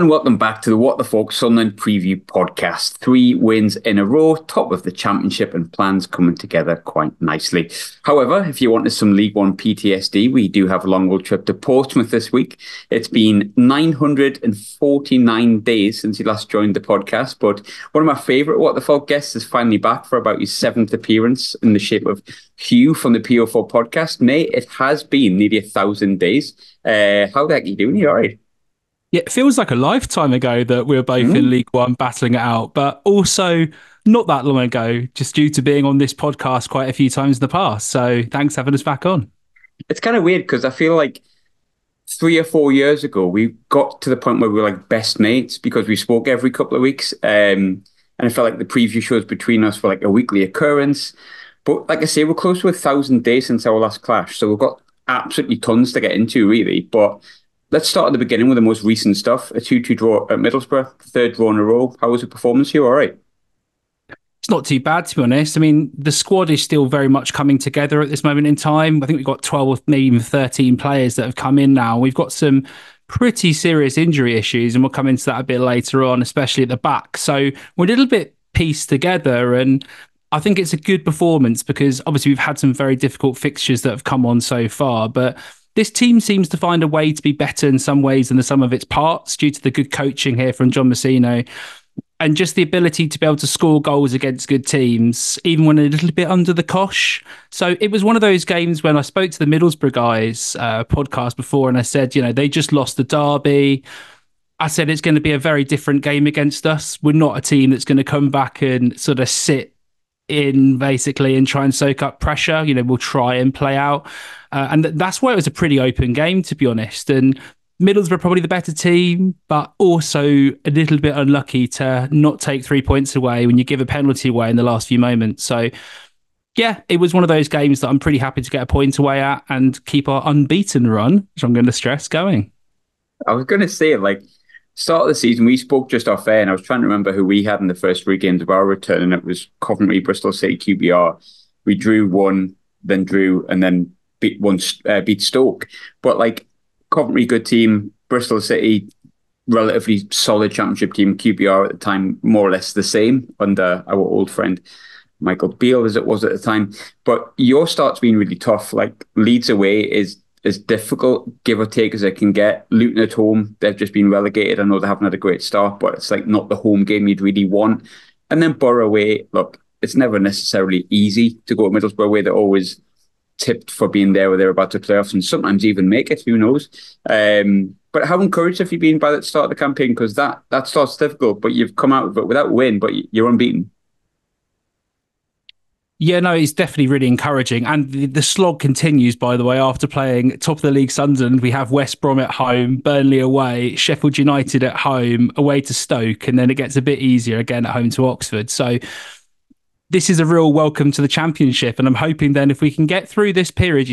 and welcome back to the What the Falk Sunderland Preview Podcast. 3 wins in a row, top of the championship, and plans coming together quite nicely. However, if you wanted some League One PTSD, we do have a long old trip to Portsmouth this week. It's been 949 days since you last joined the podcast, but one of my favourite What the Falk guests is finally back for about his 7th appearance in the shape of Hugh from the PO4 Podcast. Mate, it has been nearly 1,000 days. How the heck are you doing? You all right? Yeah, it feels like a lifetime ago that we were both in League One battling it out, but also not that long ago, just due to being on this podcast quite a few times in the past. So thanks for having us back on. It's kind of weird because I feel like 3 or 4 years ago, we got to the point where we were like best mates because we spoke every couple of weeks. And I felt like the preview shows between us were like a weekly occurrence. But like I say, we're close to 1,000 days since our last clash. So we've got absolutely tons to get into, really. But let's start at the beginning with the most recent stuff. A 2-2 draw at Middlesbrough, third draw in a row. How was the performance here? All right. It's not too bad, to be honest. I mean, the squad is still very much coming together at this moment in time. I think we've got 12, maybe even 13 players that have come in now. We've got some pretty serious injury issues, and we'll come into that a bit later on, especially at the back. So we're a little bit pieced together, and I think it's a good performance because obviously we've had some very difficult fixtures that have come on so far, but this team seems to find a way to be better in some ways than the sum of its parts due to the good coaching here from John Messino and just the ability to be able to score goals against good teams, even when a little bit under the cosh. So it was one of those games when I spoke to the Middlesbrough guys podcast before and I said, they just lost the derby. I said it's going to be a very different game against us. We're not a team that's going to come back and sort of sit in basically and try and soak up pressure. We'll try and play out. And that's why it was a pretty open game, to be honest. And Middlesbrough probably the better team, but also a little bit unlucky to not take 3 points away when you give a penalty away in the last few moments. So, yeah, it was one of those games that I'm pretty happy to get a point away at and keep our unbeaten run, which I'm going to stress, going. I was going to say, start of the season, we spoke just off air, and I was trying to remember who we had in the first 3 games of our return, and it was Coventry, Bristol City, QPR. We drew one, then drew, and then beat Stoke. But Coventry, good team. Bristol City, relatively solid championship team. QPR at the time, more or less the same under our old friend Michael Beale, as it was at the time. But your start's been really tough. Leeds away is as difficult, give or take, as it can get. Luton at home, they've just been relegated. I know they haven't had a great start, but it's not the home game you'd really want. And then Borough away, look, it's never necessarily easy to go to Middlesbrough away. They're always tipped for being there or they're about to playoffs and sometimes even make it, who knows. But how encouraged have you been by the start of the campaign? Because that start's difficult, but you've come out of it without a win, but you're unbeaten. Yeah, no, it's definitely really encouraging. And the slog continues, by the way, after playing top of the league Sunderland. We have West Brom at home, Burnley away, Sheffield United at home, away to Stoke, and then it gets a bit easier again at home to Oxford. So this is a real welcome to the championship. And I'm hoping then if we can get through this period,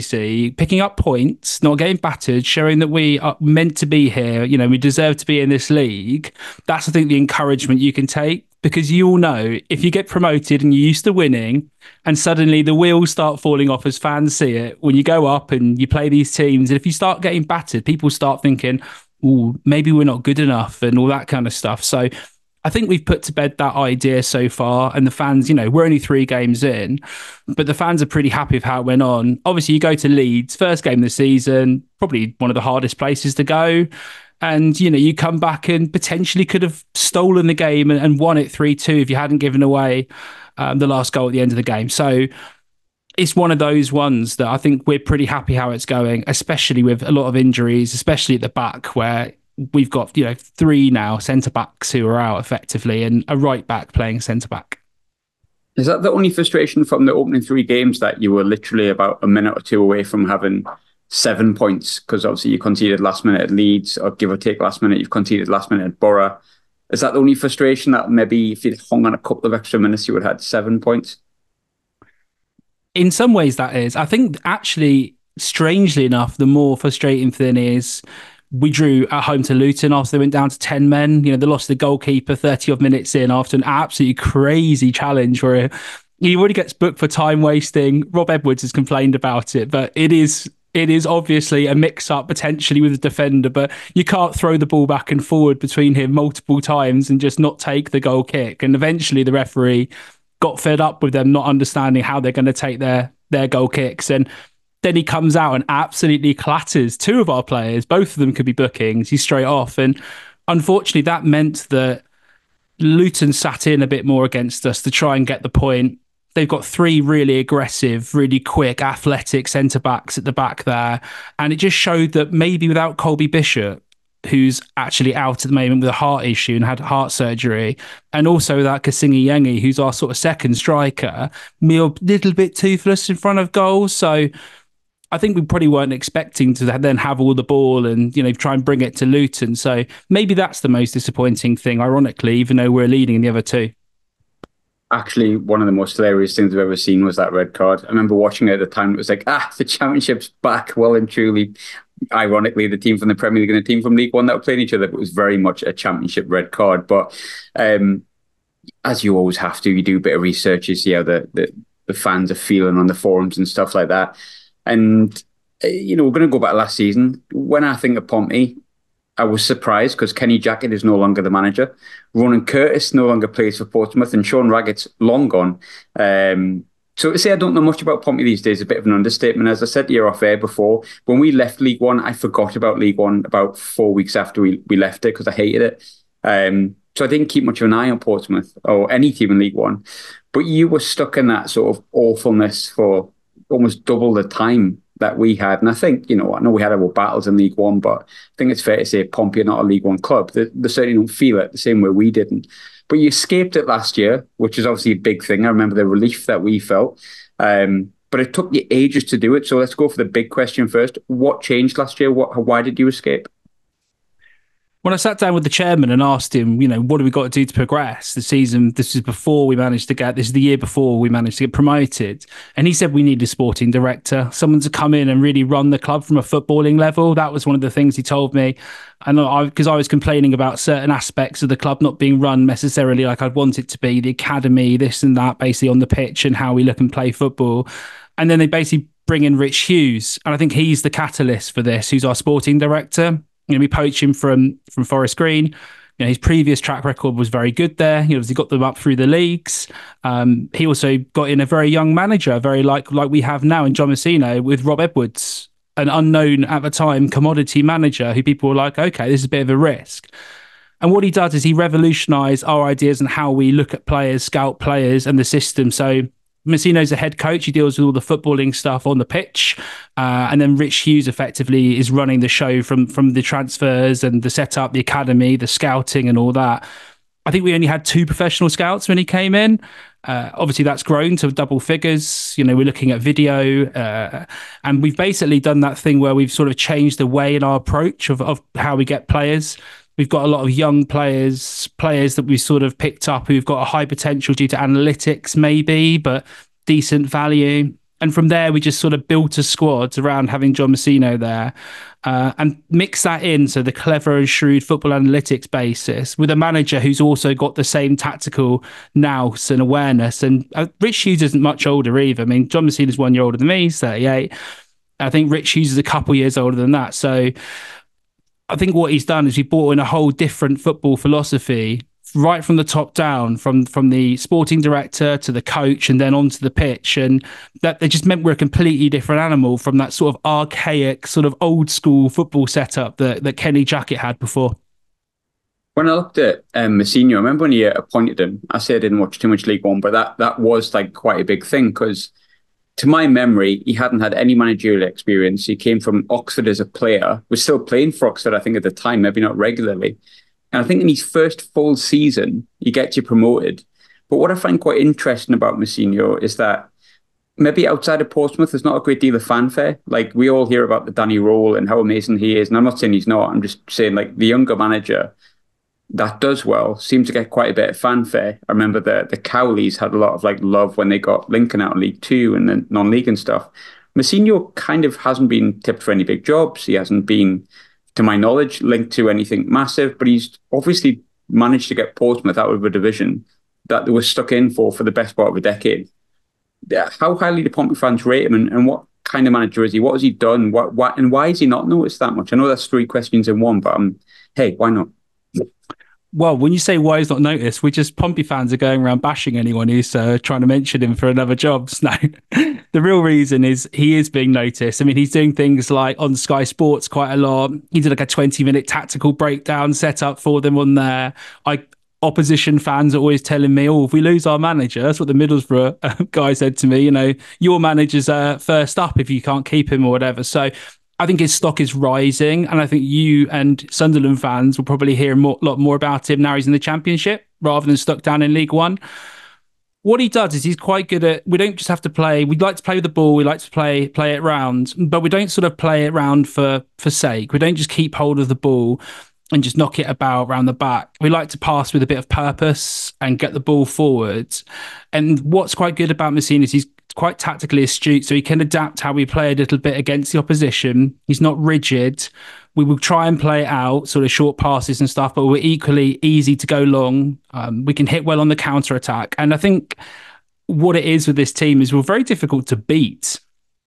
picking up points, not getting battered, showing that we are meant to be here, we deserve to be in this league. That's, I think, the encouragement you can take. Because you all know, if you get promoted and you're used to winning and suddenly the wheels start falling off as fans see it, when you go up and you play these teams, and if you start getting battered, people start thinking, oh, maybe we're not good enough and all that kind of stuff. So I think we've put to bed that idea so far. And the fans, we're only 3 games in, but the fans are pretty happy with how it went on. Obviously, you go to Leeds, first game of the season, probably one of the hardest places to go. And, you come back and potentially could have stolen the game and won it 3-2 if you hadn't given away the last goal at the end of the game. So it's one of those ones that I think we're pretty happy how it's going, especially with a lot of injuries, especially at the back where we've got, 3 now centre-backs who are out effectively and a right-back playing centre-back. Is that the only frustration from the opening 3 games, that you were literally about a minute or 2 away from having 7 points? Because obviously you conceded last minute at Leeds, or give or take last minute, you've conceded last minute at Borough. Is that the only frustration, that maybe if you'd hung on a couple of extra minutes, you would have had 7 points? In some ways that is. I think actually, strangely enough, the more frustrating thing is we drew at home to Luton after they went down to 10 men. They lost the goalkeeper 30 odd minutes in after an absolutely crazy challenge where he already gets booked for time wasting. Rob Edwards has complained about it, but it is it is obviously a mix-up potentially with the defender, but you can't throw the ball back and forward between him multiple times and just not take the goal kick. And eventually the referee got fed up with them not understanding how they're going to take their goal kicks. And then he comes out and absolutely clatters two of our players. Both of them could be bookings. He's straight off. And unfortunately, that meant that Luton sat in a bit more against us to try and get the point. They've got three really aggressive, really quick, athletic centre-backs at the back there. And it just showed that maybe without Colby Bishop, who's actually out at the moment with a heart issue and had heart surgery, and also without Kasingi Yengi, who's our sort of second striker, we're a little bit toothless in front of goals. So I think we probably weren't expecting to then have all the ball and, try and bring it to Luton. So maybe that's the most disappointing thing, ironically, even though we're leading in the other two. Actually, one of the most hilarious things I've ever seen was that red card. I remember watching it at the time. It was like, the Championship's back. Well and truly, ironically, the team from the Premier League and the team from League One that were playing each other. It was very much a Championship red card. But as you always have to, you do a bit of research. You see how the fans are feeling on the forums and stuff like that. And, we're going to go back to last season. When I think of Pompey, I was surprised because Kenny Jackett is no longer the manager. Ronan Curtis no longer plays for Portsmouth, and Sean Raggett's long gone. So to say I don't know much about Pompey these days is a bit of an understatement. As I said to you off air before, when we left League One, I forgot about League One about 4 weeks after we left it because I hated it. So I didn't keep much of an eye on Portsmouth or any team in League One. But you were stuck in that sort of awfulness for almost double the time that we had. And I think, I know we had our battles in League One, but I think it's fair to say Pompey are not a League One club. They certainly don't feel it the same way we didn't. But you escaped it last year, which is obviously a big thing. I remember the relief that we felt. But it took you ages to do it. So let's go for the big question first. What changed last year? Why did you escape? When I sat down with the chairman and asked him, what do we got to do to progress the season? This is the year before we managed to get promoted. And he said we need a sporting director, someone to come in and really run the club from a footballing level. That was one of the things he told me. And because I was complaining about certain aspects of the club not being run necessarily like I'd want it to be, the academy, this and that, basically on the pitch and how we look and play football. And then they basically bring in Rich Hughes. And I think he's the catalyst for this, who's our sporting director. We poach him from Forest Green. His previous track record was very good there. He got them up through the leagues. He also got in a very young manager, very like we have now in John Messina with Rob Edwards, an unknown at the time commodity manager who people were like, okay, this is a bit of a risk. And what he does is he revolutionised our ideas on how we look at players, scout players and the system. So Messino's a head coach. He deals with all the footballing stuff on the pitch. And then Rich Hughes effectively is running the show from the transfers and the setup, the academy, the scouting and all that. I think we only had 2 professional scouts when he came in. Obviously, that's grown to double figures. We're looking at video. And we've basically done that thing where we've sort of changed the way in our approach of how we get players. We've got a lot of young players that we've sort of picked up who've got a high potential due to analytics maybe, but decent value. And from there, we just sort of built a squad around having John Messino there and mix that in. So the clever and shrewd football analytics basis with a manager who's also got the same tactical nous and awareness. And Rich Hughes isn't much older either. I mean, John Messino's 1 year older than me, he's 38. I think Rich Hughes is a couple years older than that. So I think what he's done is he brought in a whole different football philosophy right from the top down, from the sporting director to the coach and then onto the pitch. And that it just meant we're a completely different animal from that sort of archaic, sort of old school football setup that Kenny Jackett had before. When I looked at Messino, I remember when he appointed him, I say I didn't watch too much League One, but that was like quite a big thing because to my memory, he hadn't had any managerial experience. He came from Oxford as a player, was still playing for Oxford, I think, at the time, maybe not regularly. And I think in his first full season, he gets you promoted. But what I find quite interesting about Messino is that maybe outside of Portsmouth, there's not a great deal of fanfare. Like, we all hear about the Danny Role and how amazing he is. And I'm not saying he's not. I'm just saying, like, the younger manager that does well seems to get quite a bit of fanfare. I remember the Cowleys had a lot of like love when they got Lincoln out of League Two and then non-league and stuff. Messino kind of hasn't been tipped for any big jobs. He hasn't been, to my knowledge, linked to anything massive, but he's obviously managed to get Portsmouth out of a division that they were stuck in for the best part of a decade. How highly do Pompey fans rate him and what kind of manager is he? What has he done? And why is he not noticed that much? I know that's three questions in one, but hey, why not? Well, when you say why he's not noticed, we're just Pompey fans are going around bashing anyone who's trying to mention him for another job. No, the real reason is he is being noticed. I mean, he's doing things like on Sky Sports quite a lot. He did like a 20-minute tactical breakdown set up for them on there. Opposition fans are always telling me, oh, if we lose our manager, that's what the Middlesbrough guy said to me, your manager's first up if you can't keep him or whatever. So I think his stock is rising, and I think you and Sunderland fans will probably hear a lot more about him now he's in the Championship rather than stuck down in League One. What he does is he's quite good at, we don't just have to play, we'd like to play with the ball, we like to play it round, but we don't sort of play it round for sake. We don't just keep hold of the ball and just knock it about around the back. We like to pass with a bit of purpose and get the ball forward. And what's quite good about Messina is he's quite tactically astute, so he can adapt how we play a little bit against the opposition. He's not rigid. We will try and play it out, sort of short passes and stuff, but we're equally easy to go long. We can hit well on the counter attack. And I think what it is with this team is we're very difficult to beat.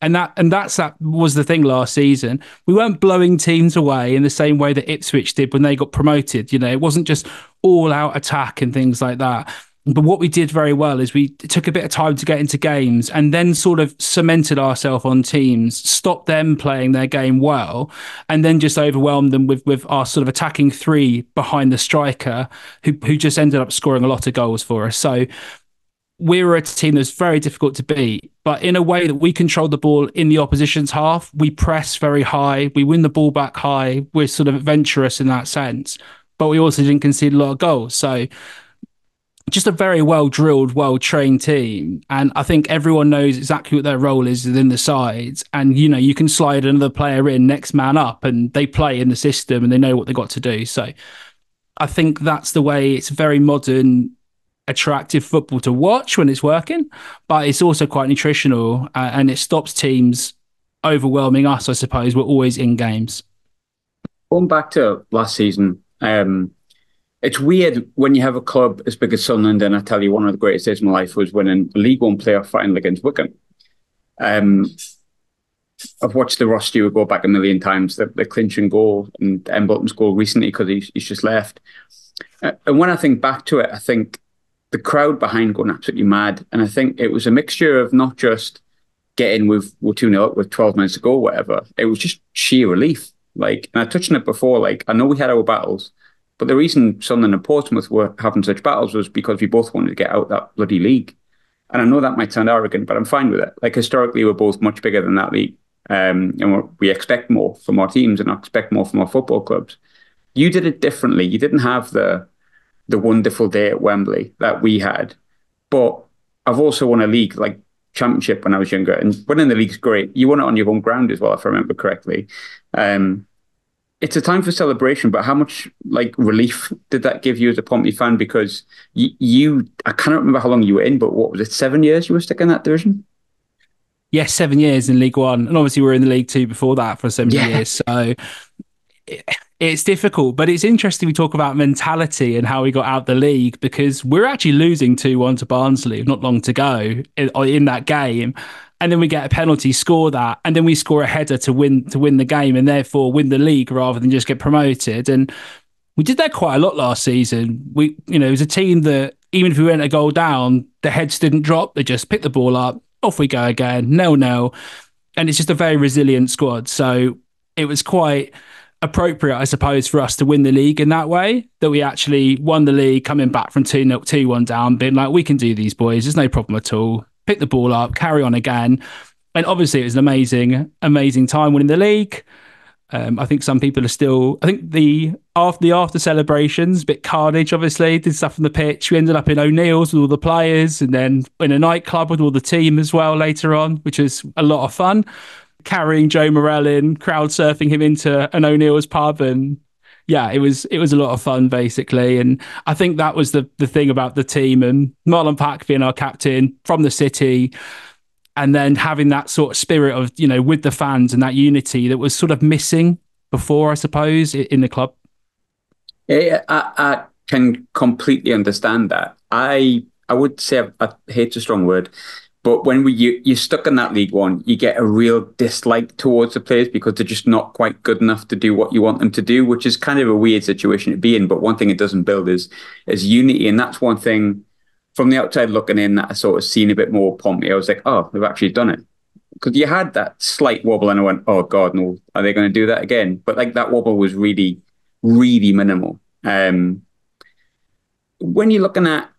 And that was the thing last season. We weren't blowing teams away in the same way that Ipswich did when they got promoted. It wasn't just all out attack and things like that. But what we did very well is we took a bit of time to get into games and then sort of cemented ourselves on teams, stopped them playing their game well, and then just overwhelmed them with our sort of attacking three behind the striker who just ended up scoring a lot of goals for us. So we were a team that's very difficult to beat, but in a way that we control the ball in the opposition's half. We press very high. We win the ball back high. We're sort of adventurous in that sense, but we also didn't concede a lot of goals. So just a very well-drilled, well-trained team. And I think everyone knows exactly what their role is within the sides. And, you can slide another player in, next man up, and they play in the system and they know what they've got to do. So I think that's the way. It's very modern, attractive football to watch when it's working, but it's also quite nutritional and it stops teams overwhelming us, I suppose. We're always in games. Going back to last season, it's weird when you have a club as big as Sunderland, and I tell you, one of the greatest days of my life was winning a League One playoff final against Wigan. I've watched the Ross Stewart go back a million times, the clinching goal, and Embleton's goal recently because he's just left. And when I think back to it, I think the crowd behind going absolutely mad. And I think it was a mixture of not just getting we're 2-0 up with 12 minutes to go, whatever. It was just sheer relief. And I touched on it before, I know we had our battles, but the reason Sunderland and Portsmouth were having such battles was because we both wanted to get out that bloody league. And I know that might sound arrogant, but I'm fine with it. Historically, we're both much bigger than that league. And we expect more from our teams and expect more from our football clubs. You did it differently. You didn't have the wonderful day at Wembley that we had. But I've also won a league like Championship when I was younger, and winning the league's great. You won it on your home ground as well, if I remember correctly. It's a time for celebration, but how much relief did that give you as a Pompey fan? Because I can't remember how long you were in, but what was it, 7 years you were stuck in that division? Yes, 7 years in League One. And obviously we were in the League Two before that for 7 years. So it's difficult, but it's interesting we talk about mentality and how we got out the league, because we're actually losing 2-1 to Barnsley not long to go in that game. And then we get a penalty, score that, and then we score a header to win the game and therefore win the league rather than just get promoted. And we did that quite a lot last season. It was a team that even if we went a goal down, the heads didn't drop. They just picked the ball up, off we go again, 0-0. And it's just a very resilient squad. So it was quite appropriate, I suppose, for us to win the league in that way, that we actually won the league coming back from 2-1 down, being like, we can do these, boys. There's no problem at all. Pick the ball up, carry on again. And obviously it was an amazing time winning the league. I think some people are still, I think the after celebrations, a bit carnage, obviously, did stuff on the pitch. We ended up in O'Neill's with all the players and then in a nightclub with all the team as well later on, which was a lot of fun. Carrying Joe Morell in, crowd surfing him into an O'Neill's pub. And yeah, it was a lot of fun, basically. And I think that was the thing about the team, and Marlon Pack being our captain from the city, and then having that sort of spirit of, with the fans and that unity that was sort of missing before, I suppose, in the club. Yeah, I can completely understand that. I would say, I hate a strong word, But when you're stuck in that League One, you get a real dislike towards the players because they're just not quite good enough to do what you want them to do, which is kind of a weird situation to be in. But one thing it doesn't build is unity, and that's one thing from the outside looking in that I sort of seen a bit more Pompey. I was like, oh, they've actually done it, because you had that slight wobble, and I went, oh God, no, are they going to do that again? But like that wobble was really, really minimal. When you're looking at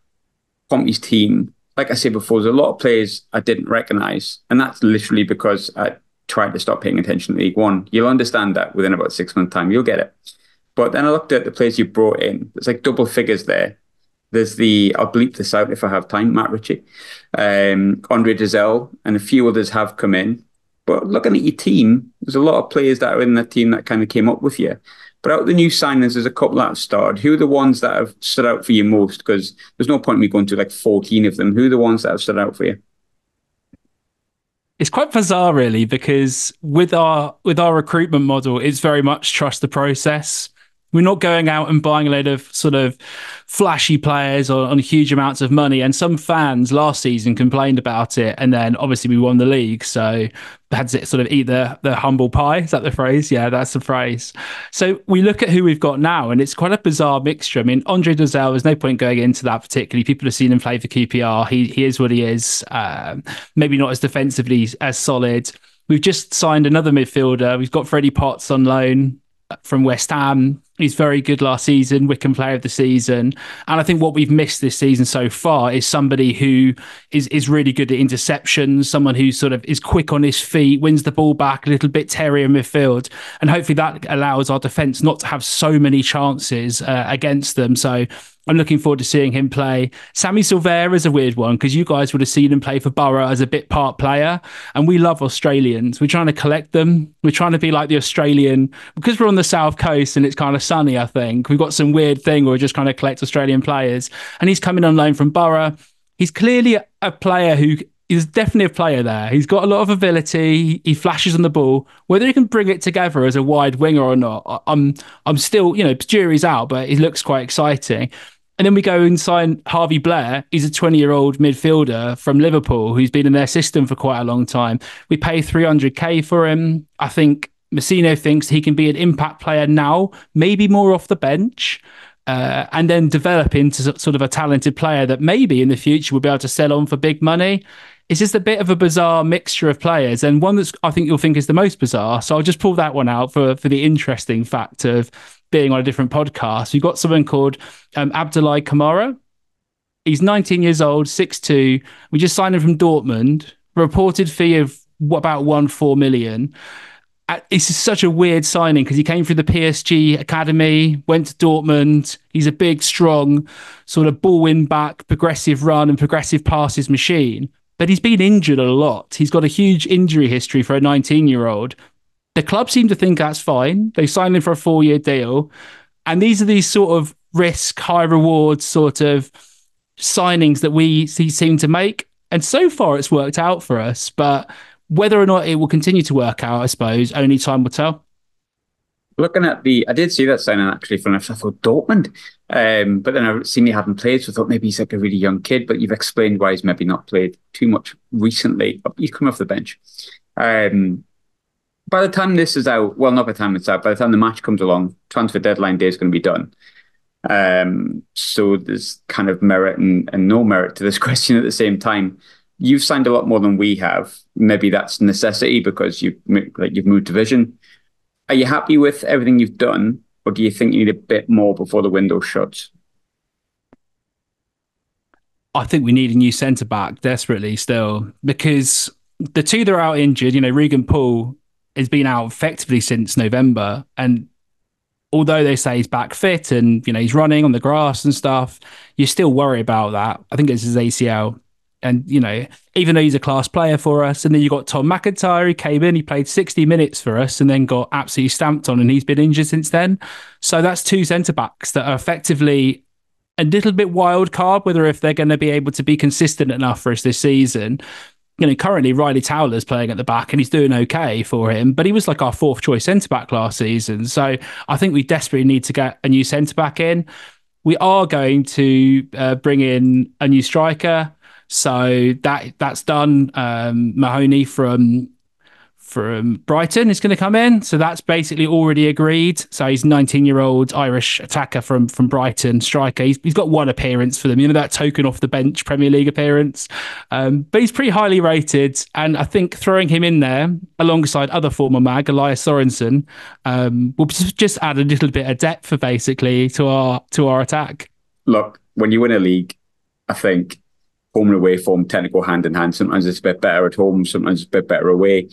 Pompey's team, like I said before, there's a lot of players I didn't recognise, and that's literally because I tried to stop paying attention to League One. You'll understand that within about 6 months' time, you'll get it. But then I looked at the players you brought in. There's like double figures there. There's I'll bleep this out if I have time, Matt Ritchie, Andre Giselle, and a few others have come in. But looking at your team, there's a lot of players that are in that team that kind of came up with you. But out of the new signings, there's a couple that have started. Who are the ones that have stood out for you most? Because there's no point in me going to like 14 of them. Who are the ones that have stood out for you? It's quite bizarre, really, because with our recruitment model, it's very much trust the process. We're not going out and buying a load of sort of flashy players on huge amounts of money. And some fans last season complained about it. And then obviously we won the league. So had to sort of eat the humble pie. Is that the phrase? Yeah, that's the phrase. So we look at who we've got now, and it's quite a bizarre mixture. I mean, Andre Giselle, there's no point going into that particularly. People have seen him play for QPR. He is what he is. Maybe not as defensively as solid. We've just signed another midfielder. We've got Freddie Potts on loan from West Ham. He's very good last season, Wycombe Player of the Season. And I think what we've missed this season so far is somebody who is really good at interceptions, someone who sort of is quick on his feet, wins the ball back, a little bit terrier midfield. And hopefully that allows our defence not to have so many chances against them. So I'm looking forward to seeing him play. Sammy Silvera is a weird one because you guys would have seen him play for Borough as a bit part player. And we love Australians. We're trying to collect them. We're trying to be like the Australian, because we're on the South Coast and it's kind of sunny, I think. We've got some weird thing where we're just trying to collect Australian players. And he's coming on loan from Borough. He's clearly a player who is definitely a player there. He's got a lot of ability. He flashes on the ball. Whether he can bring it together as a wide winger or not, I'm still, jury's out, but he looks quite exciting. And then we go and sign Harvey Blair. He's a 20-year-old midfielder from Liverpool who's been in their system for quite a long time. We pay 300k for him. I think Messino thinks he can be an impact player now, maybe more off the bench, and then develop into sort of a talented player that maybe in the future we'll be able to sell on for big money. It's just a bit of a bizarre mixture of players, and one that's I think you'll think is the most bizarre. So I'll just pull that one out for the interesting fact of being on a different podcast. We've got someone called Abdoulaye Kamara. He's 19 years old, 6'2". We just signed him from Dortmund. Reported fee of about 1.4 million. It's such a weird signing because he came through the PSG academy, went to Dortmund. He's a big, strong, sort of ball win back, progressive run and progressive passes machine. But he's been injured a lot. He's got a huge injury history for a 19-year-old. The club seem to think that's fine. They signed him for a 4-year deal. And these are these sort of risk, high reward sort of signings that we seem to make. And so far it's worked out for us. But whether or not it will continue to work out, I suppose, only time will tell. Looking at I did see that signing actually from, I thought Dortmund. But then I've seen he hadn't played, so I thought maybe he's like a really young kid, but you've explained why he's maybe not played too much recently. He's come off the bench. By the time this is out, well, not by the time it's out, by the time the match comes along, transfer deadline day is going to be done. So there's kind of merit and no merit to this question at the same time. You've signed a lot more than we have. Maybe that's necessity because you've moved division. Are you happy with everything you've done, or do you think you need a bit more before the window shuts? I think we need a new centre-back desperately still, because the two that are out injured, Regan Poole has been out effectively since November. And although they say he's back fit and, he's running on the grass and stuff, you still worry about that. I think it's his ACL. And, even though he's a class player for us, and then you got Tom McIntyre, he came in, he played 60 minutes for us and then got absolutely stamped on, and he's been injured since then. So that's two centre-backs that are effectively a little bit wild card, whether if they're going to be able to be consistent enough for us this season. Currently Riley Towler's playing at the back and he's doing okay for him, but he was like our fourth choice centre-back last season. So I think we desperately need to get a new centre-back in. We are going to bring in a new striker. So that's done. Mahoney from Brighton is going to come in. So that's basically already agreed. So he's 19-year-old Irish attacker from Brighton, striker. He's got one appearance for them, that token off the bench Premier League appearance. But he's pretty highly rated. And I think throwing him in there alongside other former mag, Elias Sorensen, will just add a little bit of depth basically to our attack. Look, when you win a league, I think home and away form tend to go hand in hand. Sometimes it's a bit better at home, sometimes it's a bit better away.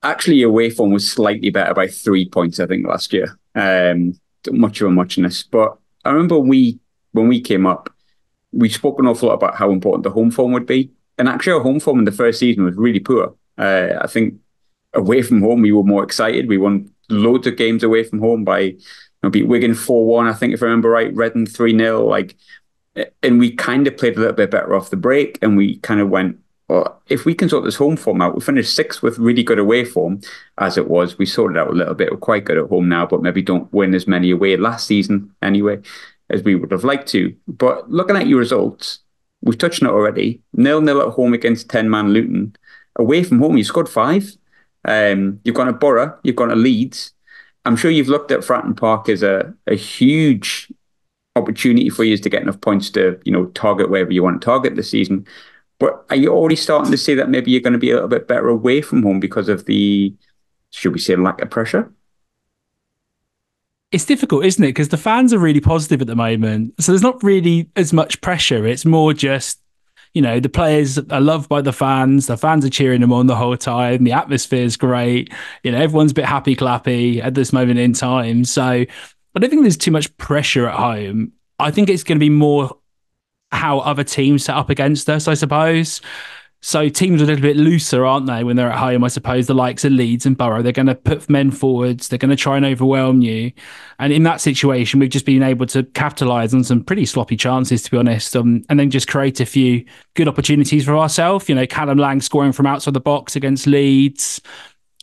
Actually, away form was slightly better by 3 points, I think, last year. Much of a muchness. But I remember when we came up, we spoke an awful lot about how important the home form would be. And actually, our home form in the first season was really poor. I think away from home, we were more excited. We won loads of games away from home beat Wigan 4-1, I think, if I remember right, Reading 3-0. And we kind of played a little bit better off the break. And we kind of went, well, if we can sort this home form out, we finished sixth with really good away form, as it was. We sorted out a little bit. We're quite good at home now, but maybe don't win as many away last season anyway, as we would have liked to. But looking at your results, we've touched on it already. 0-0 at home against 10-man Luton. Away from home, you scored 5. You've gone to Borough, you've gone to Leeds. I'm sure you've looked at Fratton Park as a huge opportunity for you to get enough points to, target wherever you want to target this season. But are you already starting to see that maybe you're going to be a little bit better away from home because of the, should we say, lack of pressure? It's difficult, isn't it? Because the fans are really positive at the moment. So there's not really as much pressure. It's more just, the players are loved by the fans. The fans are cheering them on the whole time. The atmosphere is great. Everyone's a bit happy clappy at this moment in time. So I don't think there's too much pressure at home. I think it's going to be more how other teams set up against us, I suppose. So teams are a little bit looser, aren't they, when they're at home? I suppose the likes of Leeds and Borough, they're going to put men forwards. They're going to try and overwhelm you. And in that situation, we've just been able to capitalise on some pretty sloppy chances, to be honest, and then just create a few good opportunities for ourselves. Callum Lang scoring from outside the box against Leeds.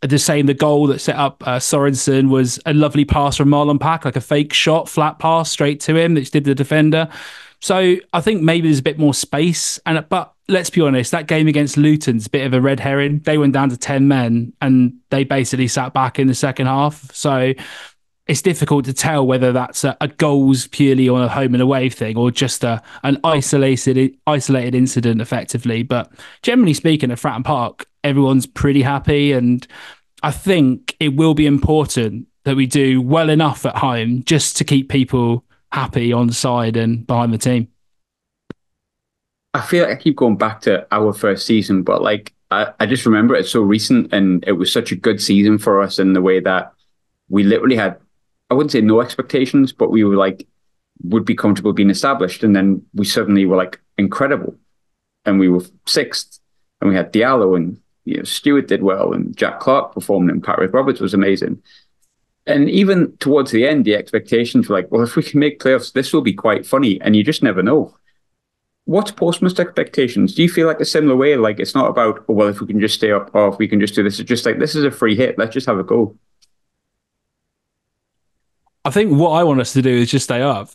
The same, the goal that set up Sorensen was a lovely pass from Marlon Pack, like a fake shot, flat pass straight to him, which did the defender. So I think maybe there's a bit more space. But let's be honest, that game against Luton's a bit of a red herring. They went down to 10 men and they basically sat back in the second half. So it's difficult to tell whether that's a goals purely on a home and away thing or just an isolated incident effectively. But generally speaking, at Fratton Park, everyone's pretty happy. And I think it will be important that we do well enough at home just to keep people happy on side and behind the team. I feel like I keep going back to our first season, but I just remember it's so recent and it was such a good season for us in the way that we literally had, I wouldn't say no expectations, but we were would be comfortable being established. And then we suddenly were incredible. And we were sixth and we had Diallo and Stewart did well and Jack Clark performed and Patrick Roberts was amazing. And even towards the end, the expectations were well, if we can make playoffs, this will be quite funny. And you just never know. What's Portsmouth's expectations? Do you feel a similar way? It's not about, oh, well, if we can just stay up or if we can just do this. It's just this is a free hit. Let's just have a go. I think what I want us to do is just stay up.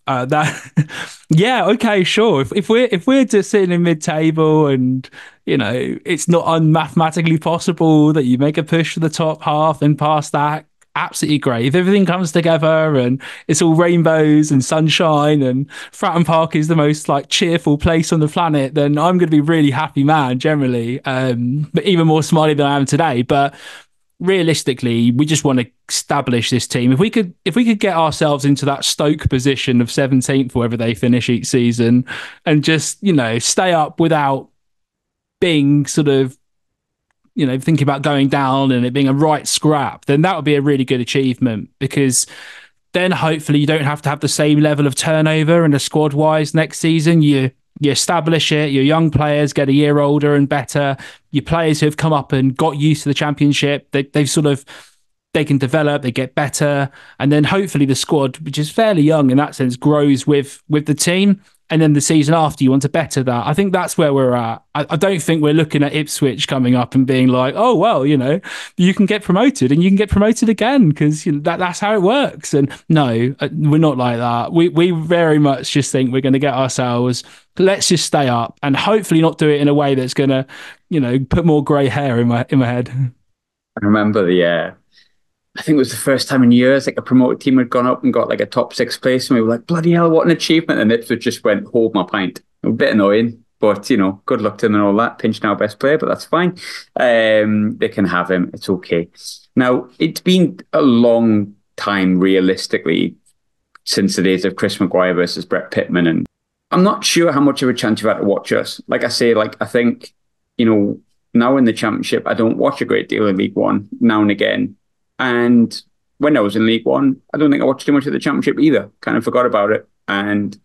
Yeah, okay, sure. If we're just sitting in mid-table and it's not unmathematically possible that you make a push for the top half and past that, absolutely great. If everything comes together and it's all rainbows and sunshine and Fratton Park is the most cheerful place on the planet, then I'm going to be really happy man generally. But even more smiley than I am today. But realistically, we just want to establish this team. If we could get ourselves into that Stoke position of 17th, wherever they finish each season, and just stay up without being sort of thinking about going down and it being a right scrap, then that would be a really good achievement, because then hopefully you don't have to have the same level of turnover in the squad wise next season. You establish it, your young players get a year older and better, your players who have come up and got used to the championship, they can develop, they get better, and then hopefully the squad, which is fairly young in that sense, grows with the team. and then the season after you want to better that. I think that's where we're at. I don't think we're looking at Ipswich coming up and being like, oh, well, you can get promoted and you can get promoted again because that's how it works. And no, we're not like that. We very much just think we're going to get ourselves, let's just stay up and hopefully not do it in a way that's going to, put more grey hair in my head. I remember I think it was the first time in years, like a promoted team had gone up and got like a top 6 place. And we were like, bloody hell, what an achievement. And Ipswich just went, hold my pint. A bit annoying, but, good luck to them and all that. Pinching our best player, but that's fine. They can have him. It's okay. Now, it's been a long time, realistically, since the days of Chris Maguire versus Brett Pittman. And I'm not sure how much of a chance you've had to watch us. Like I say, I think, now in the Championship, I don't watch a great deal in League One now and again. And when I was in League One, I don't think I watched too much of the Championship either. Kind of forgot about it. And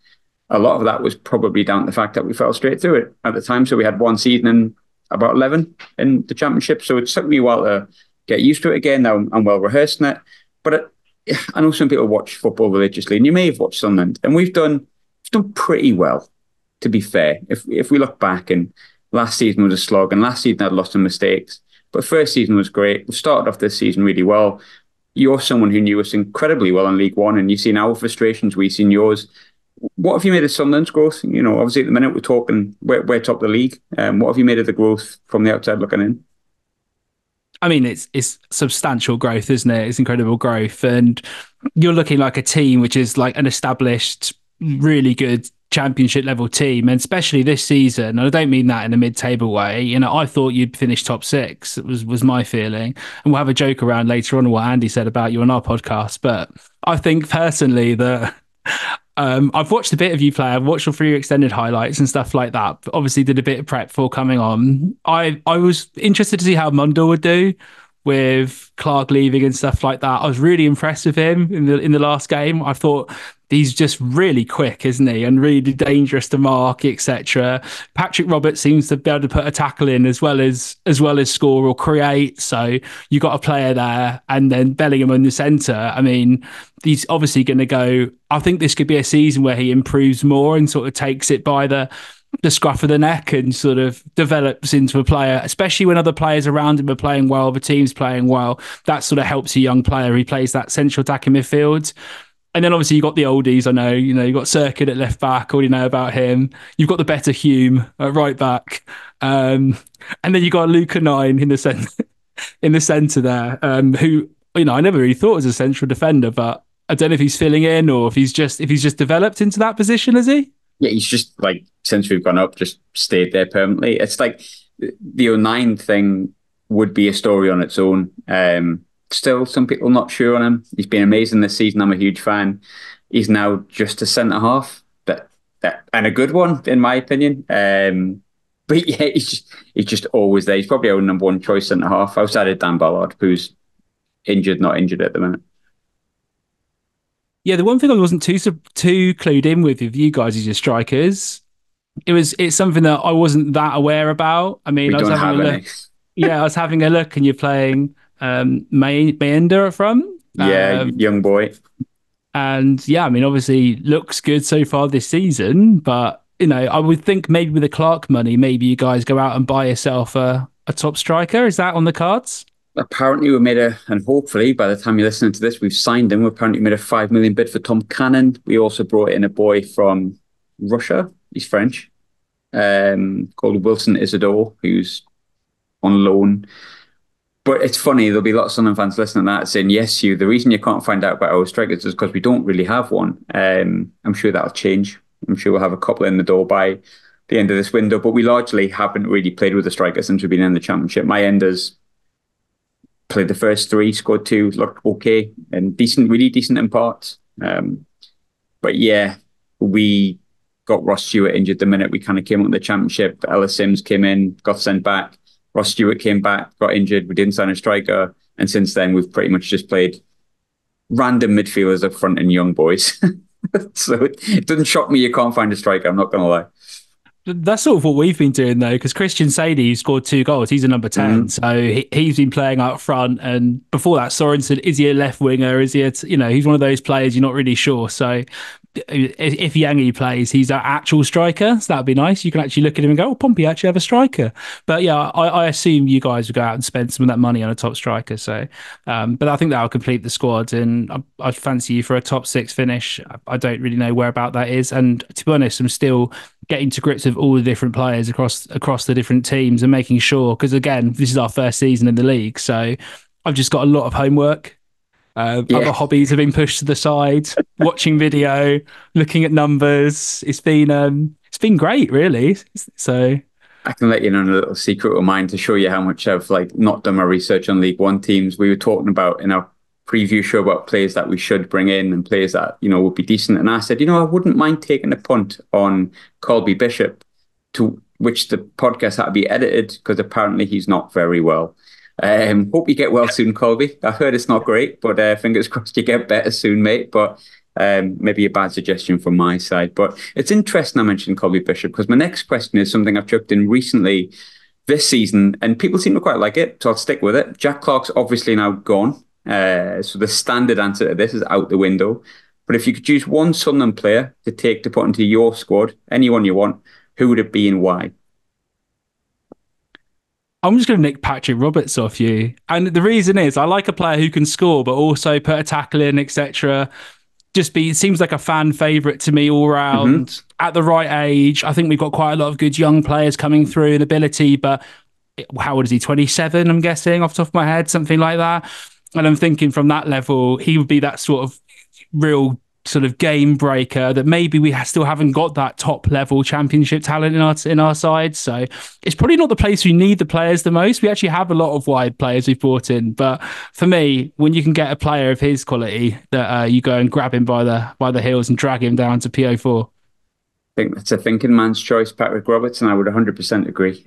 a lot of that was probably down to the fact that we fell straight through it at the time. So we had one season in about 11 in the Championship. So it took me a while to get used to it again. Now I'm well rehearsed in it. But I know some people watch football religiously, and you may have watched Sunderland. And we've done pretty well, to be fair. If we look back, and last season was a slog, and last season had lots of mistakes. But first season was great. We started off this season really well. You're someone who knew us incredibly well in League One, and you've seen our frustrations, we've seen yours. What have you made of Sunderland's growth? Obviously at the minute we're talking, we're top of the league. What have you made of the growth from the outside looking in? I mean, it's substantial growth, isn't it? It's incredible growth. And you're looking like a team which is like an established, really good Championship level team, and especially this season. And I don't mean that in a mid-table way. I thought you'd finish top 6. It was my feeling. And we'll have a joke around later on what Andy said about you on our podcast. But I think personally that I've watched a bit of you play. I've watched your 3 extended highlights and stuff like that. But obviously did a bit of prep for coming on. I was interested to see how Mundell would do with Clark leaving and stuff like that. I was really impressed with him in the last game. I thought he's just really quick, isn't he? And really dangerous to mark, etc. Patrick Roberts seems to be able to put a tackle in as well as score or create. So you got a player there, and then Bellingham in the centre. I mean, he's obviously going to go. I think this could be a season where he improves more and sort of takes it by the scruff of the neck and sort of develops into a player, especially when other players around him are playing well, the team's playing well. That sort of helps a young player. He plays that central attacking midfield. And then obviously you've got the oldies. I know, you've got Circuit at left back. Already know about him. You've got the better Hughes at right back. And then you've got Luca 9 in the centre there, who, I never really thought was a central defender, but I don't know if he's filling in or if he's just developed into that position, has he? Yeah, he's just since we've gone up, just stayed there permanently. It's like the 09 thing would be a story on its own. Still, some people not sure on him. He's been amazing this season. I'm a huge fan. He's now just a centre half, and a good one in my opinion. But yeah, he's just always there. He's probably our number 1 choice centre half outside of Dan Ballard, who's not injured at the minute. Yeah, the one thing I wasn't too clued in with you guys as your strikers, it's something that I wasn't that aware about. I mean, I was having a look. Yeah, I was having a look, and you're playing Mayenda up front. Yeah, young boy. And yeah, I mean, obviously looks good so far this season, but I would think maybe with the Clark money, maybe you guys go out and buy yourself a top striker. Is that on the cards? Apparently we made and hopefully by the time you're listening to this, we've signed him. We apparently made a 5 million bid for Tom Cannon. We also brought in a boy from Russia. He's French, called Wilson Isidore, who's on loan. But it's funny, there'll be lots of Sunderland fans listening to that saying, yes, Hugh, the reason you can't find out about our strikers is because we don't really have one. I'm sure that'll change. I'm sure we'll have a couple in the door by the end of this window, but we largely haven't really played with a striker since we've been in the Championship. Mayenders played the first 3, scored 2, looked okay and really decent in parts. But yeah, we got Ross Stewart injured the minute we kind of came up with the Championship. Ellis Sims came in, got sent back. Ross Stewart came back, got injured. We didn't sign a striker. And since then, we've pretty much just played random midfielders up front and young boys. So it doesn't shock me you can't find a striker, I'm not going to lie. That's sort of what we've been doing though, because Christian Sadie scored 2 goals. He's a number 10, so he's been playing up front. And before that, Sorensen, is he a left winger? Is he he's one of those players you're not really sure. So if Yangi plays, he's an actual striker. So that'd be nice. You can actually look at him and go, "Oh, Pompey actually have a striker." But yeah, I assume you guys would go out and spend some of that money on a top striker. So, but I think that'll complete the squad, and I'd fancy you for a top 6 finish. I don't really know where about that is, and to be honest, I'm still getting to grips with all the different players across the different teams and making sure, because again, this is our first season in the league, so I've just got a lot of homework. Other hobbies have been pushed to the side, watching video, looking at numbers. It's been great, really. So I can let you know a little secret of mine to show you how much I've not done my research on League One teams. We were talking about in our preview show about players that we should bring in and players that would be decent. And I said, I wouldn't mind taking a punt on Colby Bishop, to which the podcast had to be edited because apparently he's not very well. Hope you get well soon, Colby. I've heard it's not great, but fingers crossed you get better soon, mate. But maybe a bad suggestion from my side. But it's interesting I mentioned Colby Bishop because my next question is something I've chucked in recently this season, and people seem to quite like it, so I'll stick with it. Jack Clark's obviously now gone, so the standard answer to this is out the window. But if you could choose one Sunderland player to put into your squad, anyone you want, who would it be and why? I'm just going to nick Patrick Roberts off you. And the reason is I like a player who can score, but also put a tackle in, etc. It seems like a fan favourite to me all round. At the right age, I think we've got quite a lot of good young players coming through in ability, but how old is he? 27, I'm guessing, off the top of my head, something like that. And I'm thinking from that level, he would be that sort of real sort of game breaker that maybe we still haven't got that top level championship talent in our side. So it's probably not the place we need the players the most. We actually have a lot of wide players we've brought in, but for me, when you can get a player of his quality, that you go and grab him by the heels and drag him down to PO4. I think that's a thinking man's choice, Patrick Roberts, and I would 100% agree.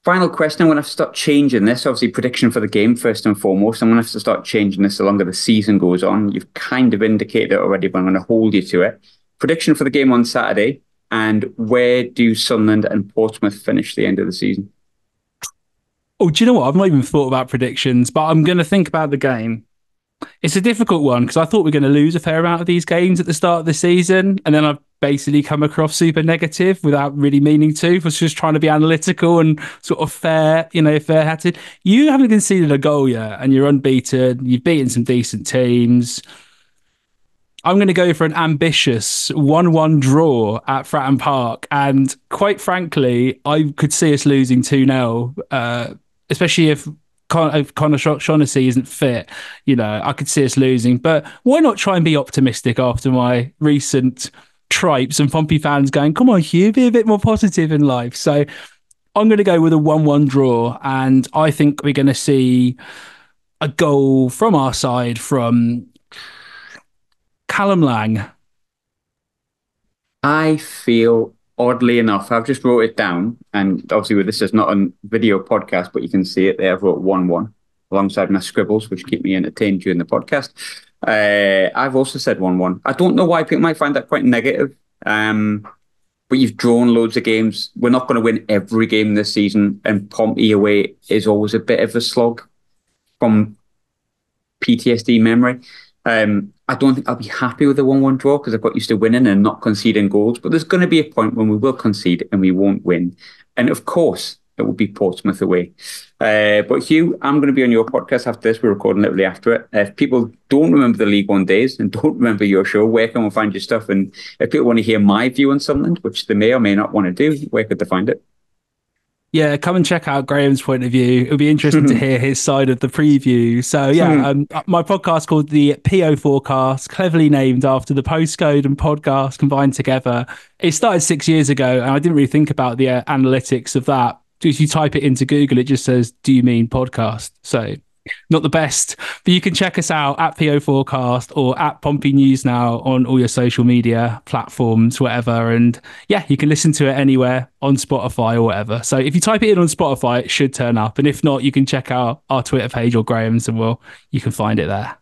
Final question, I'm going to have to start changing this. Obviously, prediction for the game, first and foremost. I'm going to have to start changing this the longer the season goes on. You've kind of indicated it already, but I'm going to hold you to it. Prediction for the game on Saturday, and where do Sunderland and Portsmouth finish the end of the season? Oh, do you know what? I've not even thought about predictions, but I'm going to think about the game. It's a difficult one because I thought we were going to lose a fair amount of these games at the start of the season, and then I've basically come across super negative without really meaning to. I was just trying to be analytical and sort of fair-hatted. You haven't conceded a goal yet, and you're unbeaten. You've beaten some decent teams. I'm going to go for an ambitious 1-1 draw at Fratton Park, and quite frankly, I could see us losing 2-0, especially if Connor Shaughnessy isn't fit. I could see us losing, but why not try and be optimistic after my recent tripes and Pompey fans going, "Come on, Hugh, be a bit more positive in life." So I'm going to go with a 1-1 draw, and I think we're going to see a goal from our side from Callum Lang. I feel, oddly enough, I've just wrote it down, and obviously this is not a video podcast, but you can see it there. I've wrote 1-1 alongside my scribbles, which keep me entertained during the podcast. I've also said 1-1. I don't know why people might find that quite negative, but you've drawn loads of games. We're not going to win every game this season, and Pompey away is always a bit of a slog from PTSD memory. I don't think I'll be happy with a 1-1 draw because I've got used to winning and not conceding goals. But there's going to be a point when we will concede and we won't win. And of course, it will be Portsmouth away. But Hugh, I'm going to be on your podcast after this. We're recording literally after it. If people don't remember the League One days and don't remember your show, where can we find your stuff? And if people want to hear my view on Sunderland, which they may or may not want to do, where could they find it? Yeah, come and check out Graham's point of view. It'll be interesting to hear his side of the preview. So yeah, my podcast called the PO4 Cast, cleverly named after the postcode and podcast combined together. It started 6 years ago, and I didn't really think about the analytics of that. If you type it into Google, it just says, "Do you mean podcast?" So not the best, but you can check us out at PO4 Cast or at Pompey News Now on all your social media platforms, whatever. And yeah, you can listen to it anywhere on Spotify or whatever. So if you type it in on Spotify, it should turn up. And if not, you can check out our Twitter page or Graham's, and you can find it there.